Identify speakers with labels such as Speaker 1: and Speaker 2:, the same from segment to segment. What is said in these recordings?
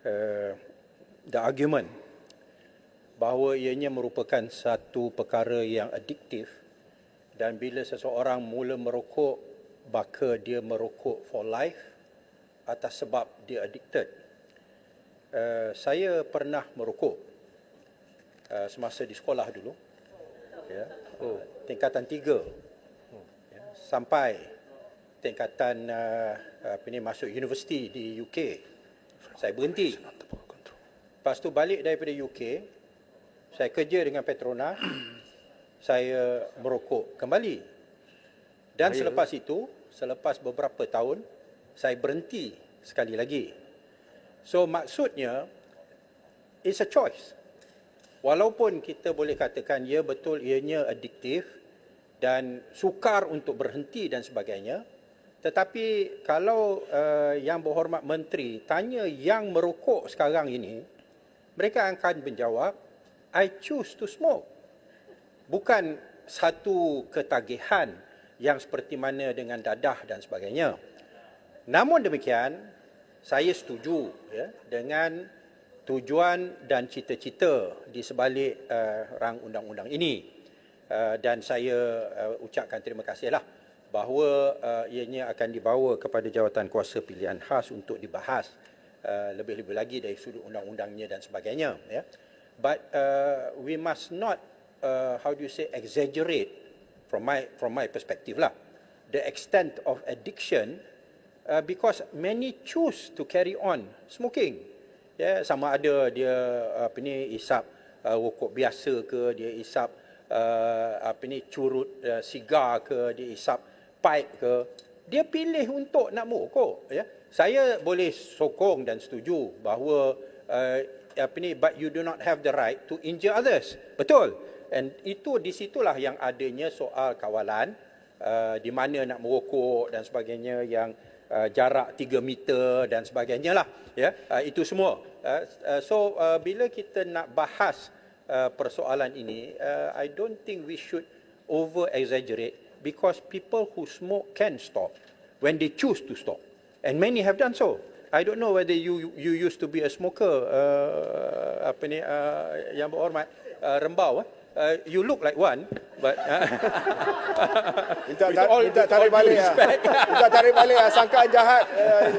Speaker 1: the argument bahawa ianya merupakan satu perkara yang addiktif dan bila seseorang mula merokok, maka dia merokok for life atas sebab dia addicted. Saya pernah merokok semasa di sekolah dulu, ya, tingkatan 3, ya, sampai tingkatan masuk universiti di UK. Saya berhenti. Lepas tu balik daripada UK, saya kerja dengan Petronas, saya merokok kembali. Dan selepas itu, selepas beberapa tahun, saya berhenti sekali lagi. So maksudnya, it's a choice. Walaupun kita boleh katakan, ya betul ianya addiktif dan sukar untuk berhenti dan sebagainya, tetapi kalau Yang Berhormat Menteri tanya yang merokok sekarang ini, mereka akan menjawab, I choose to smoke. Bukan satu ketagihan yang seperti mana dengan dadah dan sebagainya. Namun demikian, saya setuju, ya, dengan tujuan dan cita-cita di sebalik rang undang-undang ini. Dan saya ucapkan terima kasihlah bahawa ianya akan dibawa kepada Jawatan Kuasa Pilihan Khas untuk dibahas lebih-lebih lagi dari sudut undang-undangnya dan sebagainya, ya. But we must not exaggerate from my perspective lah the extent of addiction, because many choose to carry on smoking. Ya, sama ada dia isap rokok biasa ke, dia isap curut sigar ke, dia isap pipe ke, dia pilih untuk nak merokok, ya. Saya boleh sokong dan setuju bahawa but you do not have the right to injure others. Betul. And itu di situlah yang adanya soal kawalan, di mana nak merokok dan sebagainya, yang jarak 3 meter dan sebagainya lah, ya. Itu semua. So bila kita nak bahas persoalan ini, I don't think we should over exaggerate, because people who smoke can stop when they choose to stop, and many have done so. I don't know whether you used to be a smoker, Yang Berhormat Rembau. You look like one, but
Speaker 2: minta tarik balik ya. Minta tarik balik ya, sangkaan jahat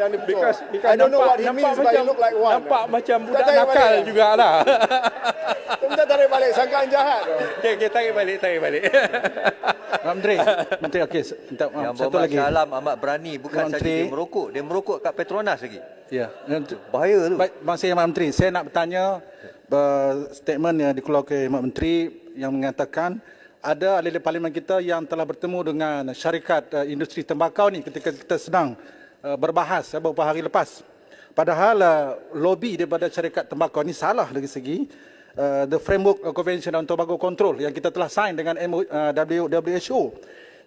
Speaker 2: yang dibetul.
Speaker 1: Because
Speaker 2: I don't know what he means by you look like one.
Speaker 1: Nampak macam budak nakal jugalah.
Speaker 2: Minta tarik balik, sangkaan jahat.
Speaker 1: Okey, tarik balik.
Speaker 3: Menteri, okey, minta maaf.
Speaker 4: Yang
Speaker 3: Satu lagi.
Speaker 4: Alam amat berani, bukan saja
Speaker 3: Menteri,
Speaker 4: dia merokok kat Petronas lagi.
Speaker 3: Ya.
Speaker 4: Bahaya tu.
Speaker 3: Baik, Masih Yang Menteri, saya nak bertanya statement yang dikeluarkan Yang Menteri yang mengatakan ada ahli parlimen kita yang telah bertemu dengan syarikat industri tembakau ni ketika kita sedang berbahas beberapa hari lepas. Padahal lobby daripada syarikat tembakau ni salah dari segi the Framework Convention on Tobacco Control yang kita telah sign dengan WHO.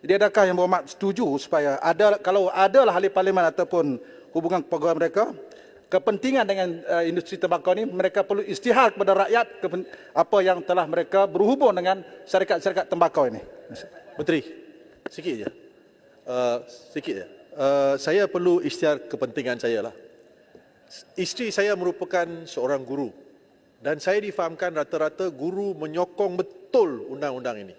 Speaker 3: Jadi adakah Yang Berhormat setuju supaya kalau ada ahli parlimen ataupun hubungan pegawai mereka kepentingan dengan industri tembakau ini, mereka perlu istihar kepada rakyat apa yang telah mereka berhubung dengan syarikat-syarikat tembakau ini.
Speaker 5: Menteri, sikit je. Saya perlu isytiar kepentingan saya lah. Isteri saya merupakan seorang guru dan saya difahamkan rata-rata guru menyokong betul undang-undang ini.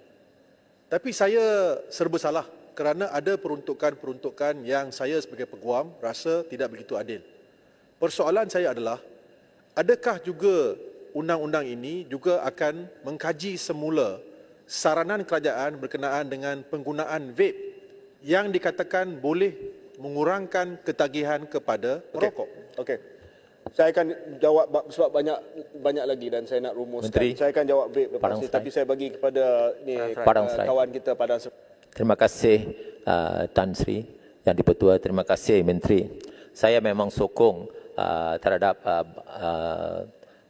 Speaker 5: Tapi saya serba salah kerana ada peruntukan-peruntukan yang saya sebagai peguam rasa tidak begitu adil. Persoalan saya adalah, adakah juga undang-undang ini juga akan mengkaji semula saranan kerajaan berkenaan dengan penggunaan vape yang dikatakan boleh mengurangkan ketagihan kepada perokok?
Speaker 2: Okey. Saya akan jawab sebab banyak lagi dan saya nak rumuskan.
Speaker 6: Menteri,
Speaker 2: saya akan jawab vape lepas ni, tapi saya bagi kepada kawan kita Padang Serai.
Speaker 6: Terima kasih Tan Sri Yang Dipertua. Terima kasih Menteri. Saya memang sokong terhadap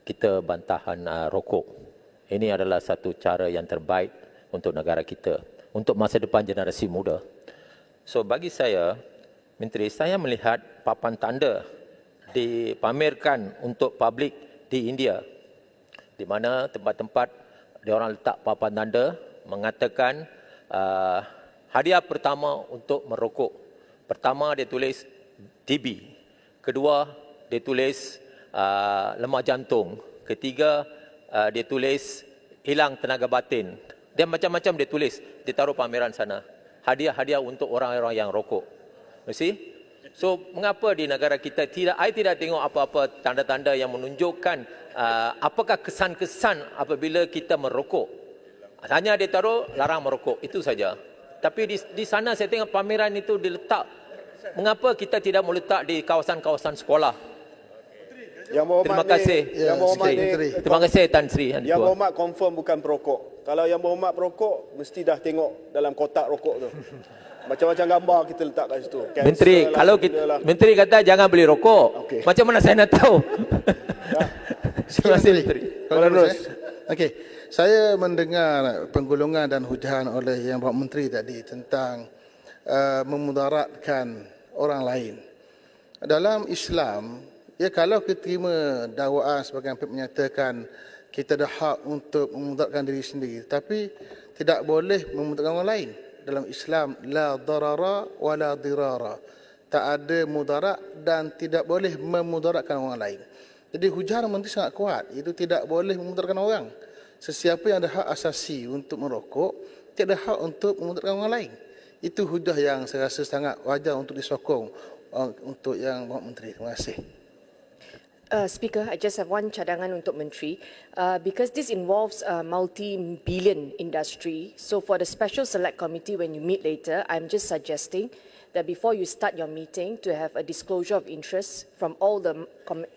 Speaker 6: kita bantahan rokok. Ini adalah satu cara yang terbaik untuk negara kita, untuk masa depan generasi muda. So bagi saya, Menteri, saya melihat papan tanda dipamerkan untuk publik di India, di mana tempat-tempat diorang letak papan tanda mengatakan hadiah pertama untuk merokok. Pertama dia tulis TB, kedua dia tulis lemah jantung. Ketiga, dia tulis hilang tenaga batin. Dia macam-macam dia tulis, dia taruh pameran sana. Hadiah-hadiah untuk orang-orang yang rokok. You see? So, mengapa di negara kita I tidak tengok apa-apa tanda-tanda yang menunjukkan apakah kesan-kesan apabila kita merokok. Hanya dia taruh larang merokok, itu saja. Tapi di sana saya tengok pameran itu diletak. Mengapa kita tidak meletak di kawasan-kawasan sekolah?
Speaker 2: Yang Berhormat
Speaker 6: Terima kasih.
Speaker 2: Yang Berhormat
Speaker 6: Terima kasih Tan Sri.
Speaker 2: Yang Berhormat confirm bukan perokok. Kalau Yang Berhormat perokok, mesti dah tengok dalam kotak rokok tu. Macam-macam gambar kita letak kat situ. Cancer
Speaker 6: Menteri,
Speaker 2: lah,
Speaker 6: kalau Menteri kata jangan beli rokok.
Speaker 2: Okey.
Speaker 6: Macam mana saya nak tahu? Terima kasih Menteri.
Speaker 3: Okey, saya mendengar penggulungan dan hujahan oleh Yang Berhormat Menteri tadi tentang memudaratkan orang lain. Dalam Islam, ya kalau kita terima dakwaan sebagai yang menyatakan kita ada hak untuk memudaratkan diri sendiri, tapi tidak boleh memudaratkan orang lain. Dalam Islam, la darara wa la dirara. Tak ada mudarat dan tidak boleh memudaratkan orang lain. Jadi hujahan menteri sangat kuat, itu tidak boleh memudaratkan orang. Sesiapa yang ada hak asasi untuk merokok, tidak ada hak untuk memudaratkan orang lain. Itu hujah yang saya rasa sangat wajar untuk disokong untuk Yang Berhormat Menteri. Terima kasih.
Speaker 7: Speaker, I just have one cadangan untuk Menteri, because this involves a multi-billion industry. So for the Special Select Committee, when you meet later, I'm just suggesting that before you start your meeting, to have a disclosure of interest from all the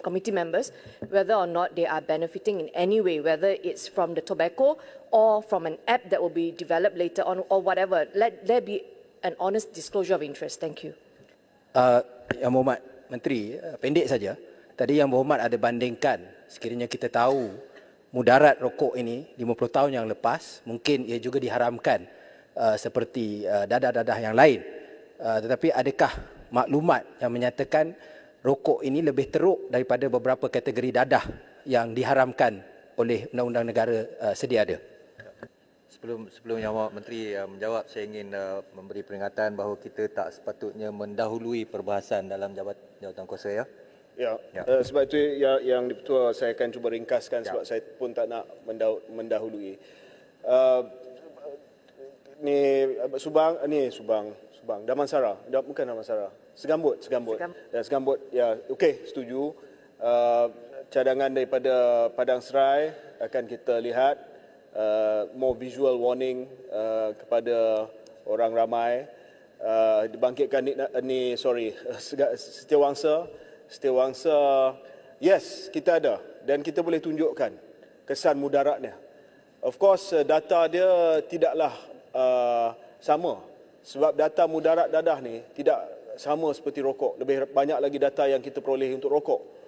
Speaker 7: committee members, whether or not they are benefiting in any way, whether it's from the tobacco or from an app that will be developed later on or whatever. Let there be an honest disclosure of interest. Thank you.
Speaker 8: Yang Berhormat Menteri, pendek saja. Tadi Yang Berhormat ada bandingkan, sekiranya kita tahu mudarat rokok ini 50 tahun yang lepas, mungkin ia juga diharamkan seperti dadah-dadah yang lain. Tetapi adakah maklumat yang menyatakan rokok ini lebih teruk daripada beberapa kategori dadah yang diharamkan oleh undang-undang negara sedia ada?
Speaker 4: Sebelum Yang Berhormat Menteri menjawab, saya ingin memberi peringatan bahawa kita tak sepatutnya mendahului perbahasan dalam jawatan kuasa ya.
Speaker 2: Ya, sebab itu yang Di-Pertua saya akan cuba ringkaskan sebab saya pun tak nak mendahului. Subang, Damansara, bukan Damansara. Segambut. Ya, Segambut. Ya, okey, setuju. Cadangan daripada Padang Serai akan kita lihat more visual warning kepada orang ramai. Dibangkitkan Setiawangsa, yes, kita ada dan kita boleh tunjukkan kesan mudaratnya. Of course, data dia tidaklah sama sebab data mudarat dadah ni tidak sama seperti rokok. Lebih banyak lagi data yang kita peroleh untuk rokok.